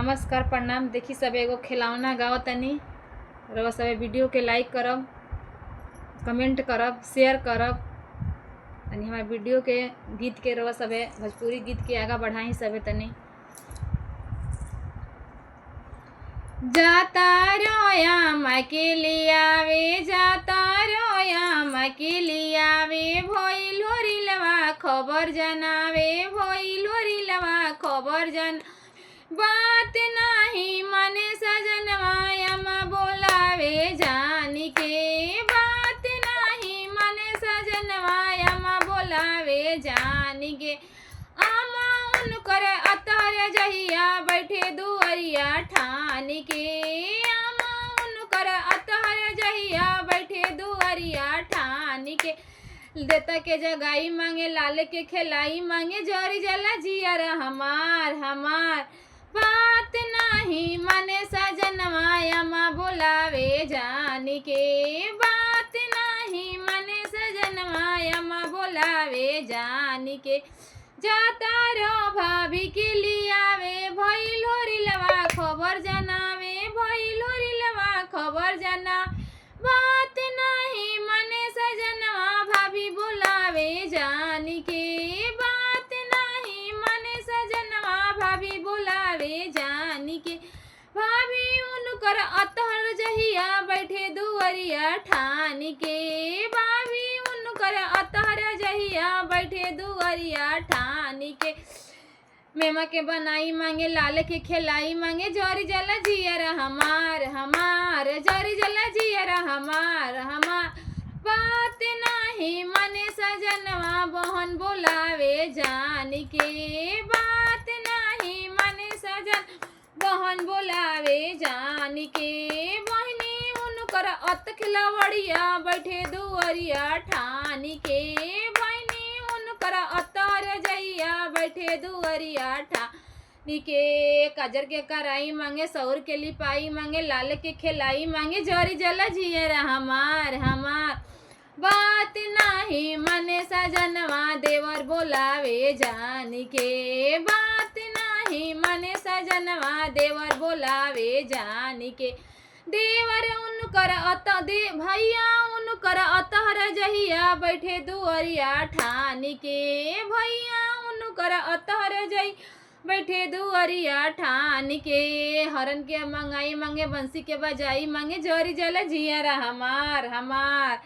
नमस्कार प्रणाम। देखी सब एगो खिलौना गाओ तनी। रउआ सब वीडियो के लाइक करब, कमेंट करब, शेयर करब। तनी हमारे वीडियो के गीत के रउआ सब भोजपुरी गीत के आगा बढ़ाई सबे तनी। जाता रोयाम के लियावे, जाता रोयाम के लियावे, भइलो रिलवा खबर जनावे, भइलो रिलवा खबर जन। बात नाही मने सजनवा यमा बोलावे जानी के, बात नाही मने सजनवा यमा बोलावे जानी के। आमा उनकर अतर जहिया बैठे दुअरिया ठान के, आमा उनकर अतर जहिया बैठे दुअरिया ठान के। देता के जगाई मांगे, लाल के खिलाई मांगे, जरी जला जियर हमार हमार। बात नाही मने सजनवा यमा बोलावे जानी के, बात नाही मने सजनवा यमा बोलावे जानी के। जाता रो भाभी के लियावे, भइलो रिलवा खबर जनावे, भइलो रिलवा खबर जना। बात नाही मने सजनवा भाभी बोलावे जानी के, बात नाही मने सजनवा भाभी बोलावे जानी के। भाभी उनकर अतहर जहिया बैठे दुअरिया ठान के, भाभी उनकर अतहर जहिया बैठे दुअरिया ठान के। मेमा के बनाई मांगे, लाल के खिलाई मांगे, जरी जला जियर हमार हमार, जरी जला जियर हमार हमार। बात नाही मने सजनवा बहन बोलावे जानी के, बात नाही मने सजन बहन बोलावे जानी के। बहनी उनकर अत खिलवड़िया बैठे दुअरिया ठान के, बहनी उनकर अतर जइया बैठे दुअरिया ठान के। काजर के कराई मांगे, सौर के लिपाई मांगे, लाल के खिलाई मांगे, जरी जला जियर हमार हमार। बात नाही मने सजनवा देवर बोलावे जानी के, बात नाही मने सजनवा देवर बोलावे जानी के। देवर उनकर अत दे भैया उनकर अतहर जहिया बैठे दुअरिया ठान के, भैया उनकर अतहर जई बैठे दुअरिया ठान के। हरन के मंगाई मांगे, बंसी के बजाई मांगे, जरी जला जियर हमार हमार।